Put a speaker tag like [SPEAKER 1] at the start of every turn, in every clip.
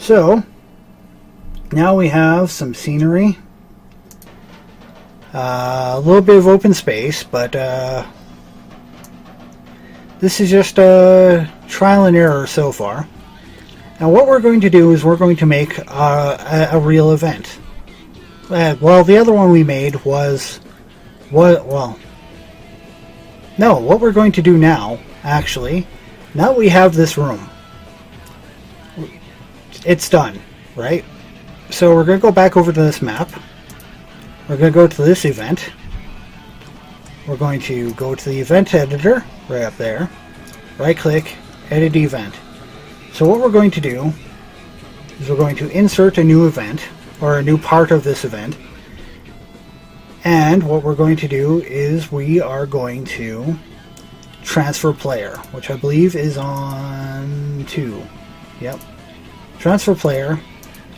[SPEAKER 1] So now we have some scenery, a little bit of open space, but this is just a trial and error so far. Now what we're going to do is we're going to make a real event. Well, the other one we made was what we're going to do now, actually, now we have this room, it's done, right? So we're going to go back over to this map. We're going to go to this event. We're going to go to the event editor, right up there. Right click, edit event. So what we're going to do is we're going to insert a new event, or a new part of this event. And what we're going to do is we are going to transfer player, which I believe is on 2. Yep. Transfer player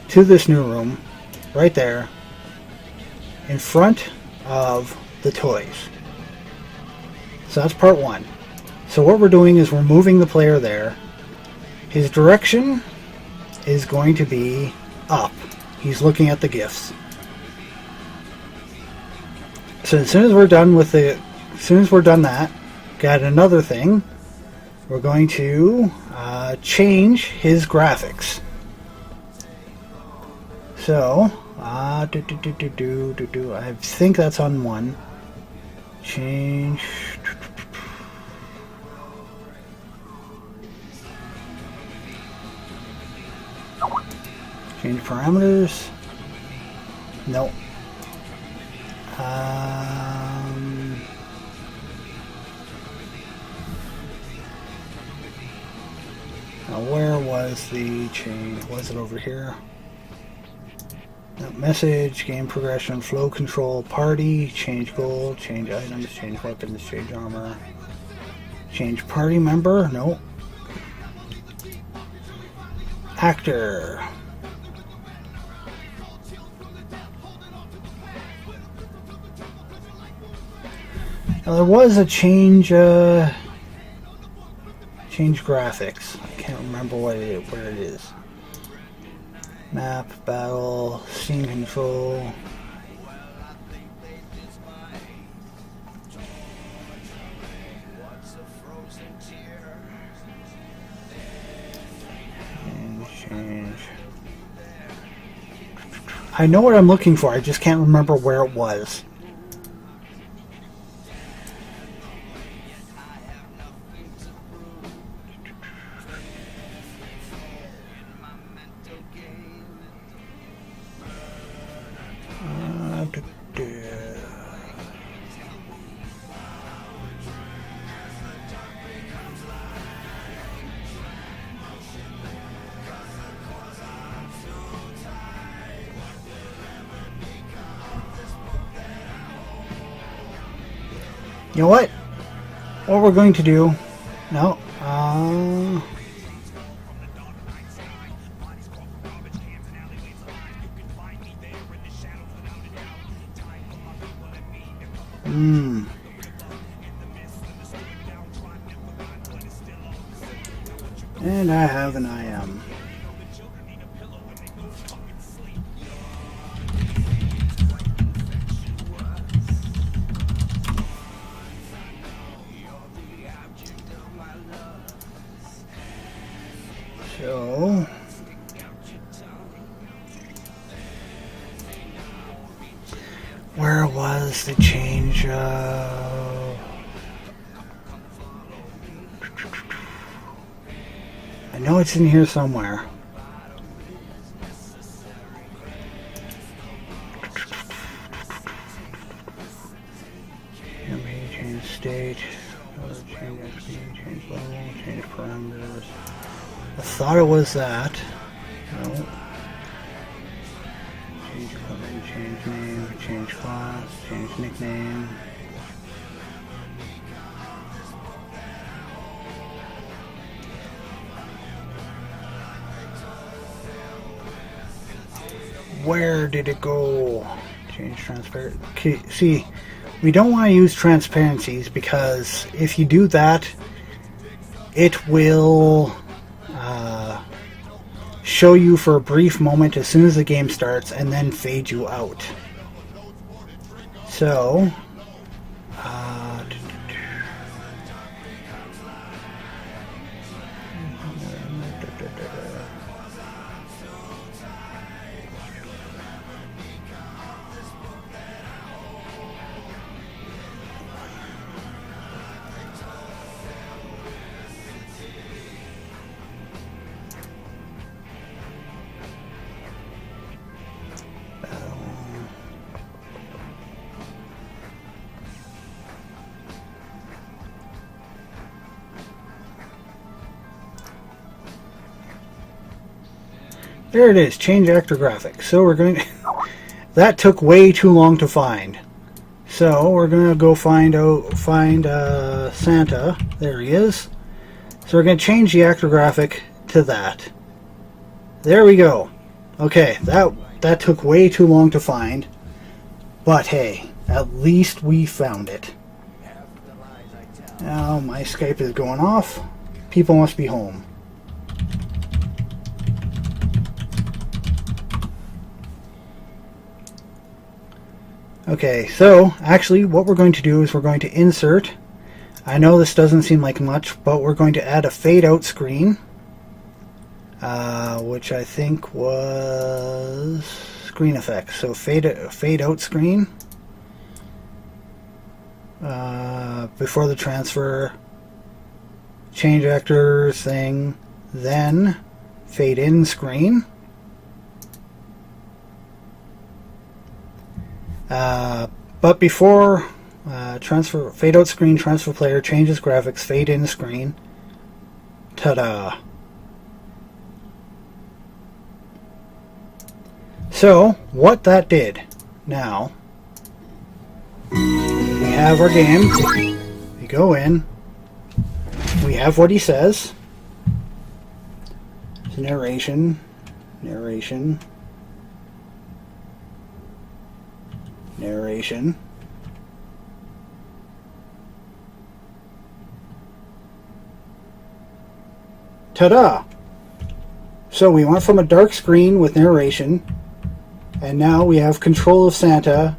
[SPEAKER 1] to this new room, right there, in front of the toys. So that's part 1. So what we're doing is we're moving the player there. His direction is going to be up. He's looking at the gifts. So as soon as we're done that, got another thing. We're going to change his graphics. So I think that's on 1. Change. Change parameters. No. Now where was the change? Was it over here? No, message, game progression, flow control, party, change goal, change items, change weapons, change armor, change party member. No. Actor. Now there was a change graphics. I can't remember where it is. Map, battle, scene control. Change. I know what I'm looking for, I just can't remember where it was. You know what? What we're going to do... No. And I have an IM. So where was the change? I know it's in here somewhere. Change state, change XP, change level, change parameters. I thought it was that. No. Change equipment, change name, change class, change nickname. Where did it go? Change transparent. Okay, see, we don't want to use transparencies because if you do that, it will show you for a brief moment as soon as the game starts and then fade you out. So, there it is, change actor graphics. So we're going to, that took way too long to find. So we're going to go find Santa. There he is. So we're going to change the actor graphic to that. There we go. Okay, that took way too long to find. But hey, at least we found it. Now my Skype is going off. People must be home. Okay, so actually what we're going to do is we're going to insert, I know this doesn't seem like much, but we're going to add a fade out screen, which I think was screen effects. So fade out screen before the transfer, change actor thing, then fade in screen. But before fade out screen, transfer player, changes graphics, fade in screen. Ta-da! So what that did, now we have our game. We go in. We have what he says. It's narration. Ta-da! So we went from a dark screen with narration, and now we have control of Santa,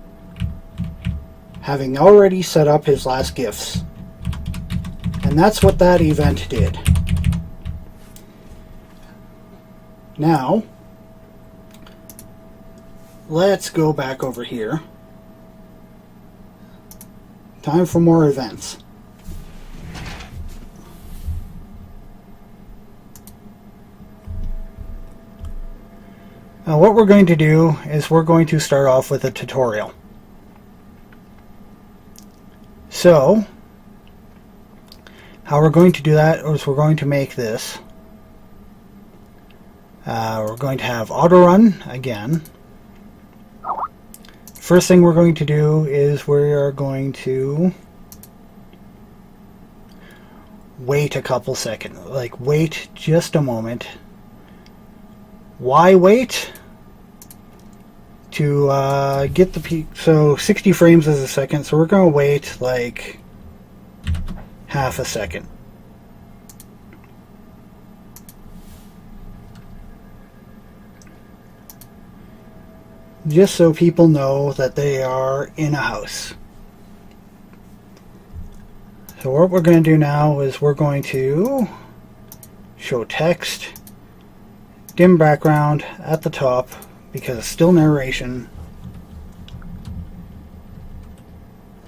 [SPEAKER 1] having already set up his last gifts. And that's what that event did. Now, let's go back over here. Time for more events. Now what we're going to do is we're going to start off with a tutorial. So, how we're going to do that is we're going to make this. We're going to have auto run again. First thing we're going to do is we are going to wait a couple seconds. Like, wait just a moment. Why wait? To get the peak. So 60 frames is a second, so we're going to wait like half a second. Just so people know that they are in a house. So what we're going to do now is we're going to show text, dim background at the top because it's still narration.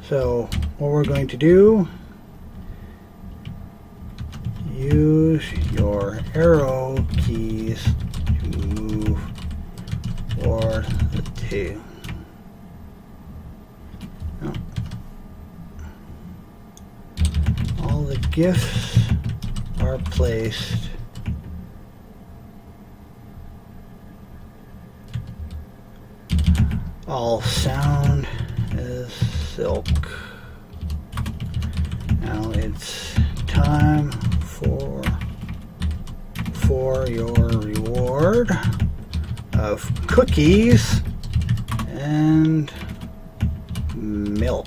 [SPEAKER 1] So what we're going to do, use your arrow keys to move toward the tail. No. All the gifts are placed all sound is silk. Now it's time for your reward of cookies and milk.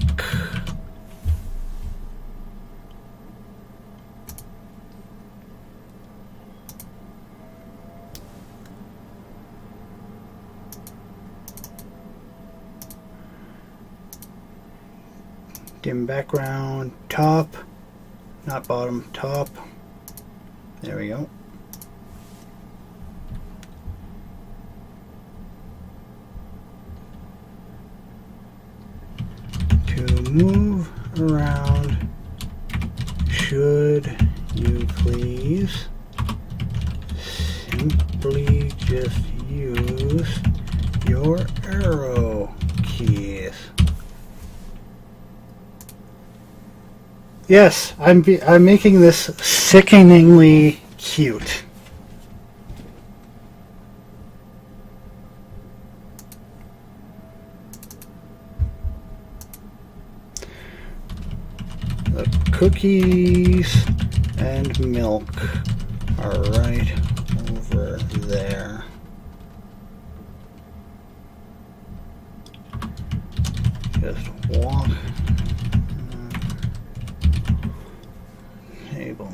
[SPEAKER 1] dim background, top, not bottom, top. There we go. To move around, should you please simply just use your arrow keys. Yes, I'm making this sickeningly cute. The cookies and milk are right over there. Just walk. Table.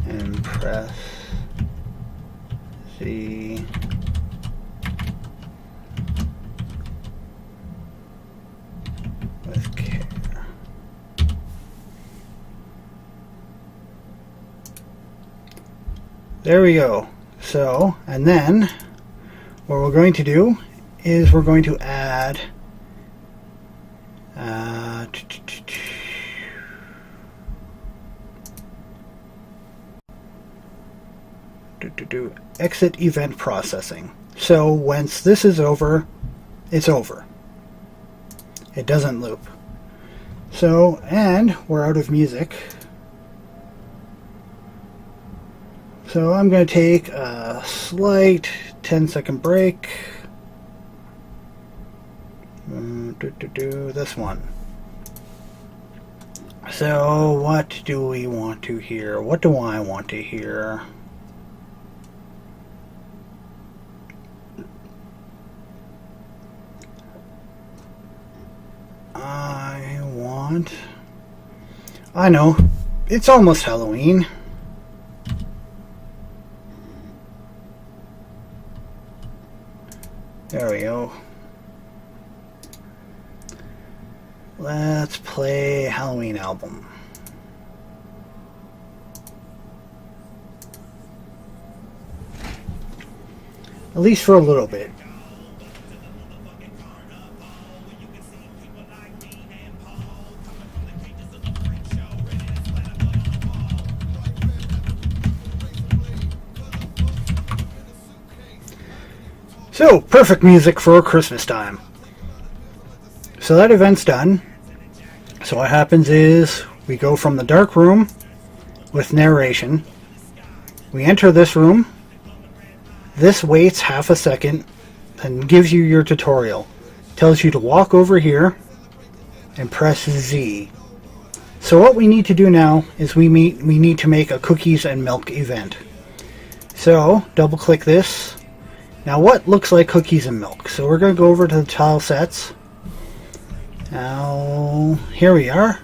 [SPEAKER 1] And press Z. With care. There we go. So, and then what we're going to do is we're going to add exit event processing. So once this is over, it's over. It doesn't loop. So, and we're out of music. So I'm going to take a slight 10-second break. This one. So what do we want to hear? What do I want to hear? I know, it's almost Halloween. There we go. Let's play Halloween album. At least for a little bit. So, perfect music for Christmas time. So that event's done. So what happens is we go from the dark room with narration. We enter this room. This waits half a second and gives you your tutorial. Tells you to walk over here and press Z. So what we need to do now is we need to make a cookies and milk event. So double click this. Now what looks like cookies and milk? So we're going to go over to the tile sets. Now here we are.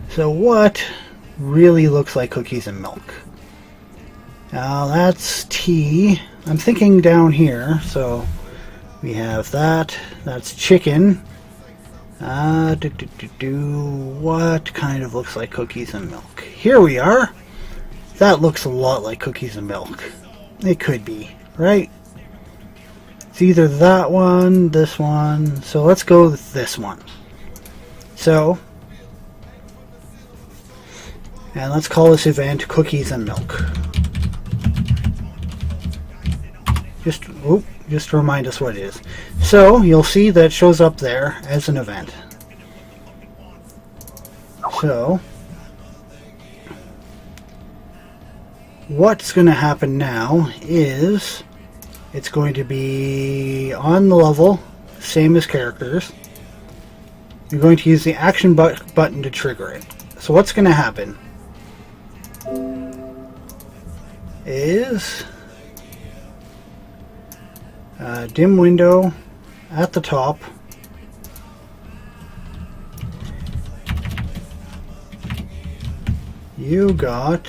[SPEAKER 1] So what really looks like cookies and milk? Now that's tea. I'm thinking down here. So we have that. That's chicken. What kind of looks like cookies and milk? Here we are. That looks a lot like cookies and milk. It could be. Right? It's either that one, this one. So let's go with this one. So, and let's call this event Cookies and Milk. Just to remind us what it is. So you'll see that it shows up there as an event. So what's going to happen now is it's going to be on the level, same as characters. You're going to use the action button to trigger it. So what's going to happen is a dim window at the top. You got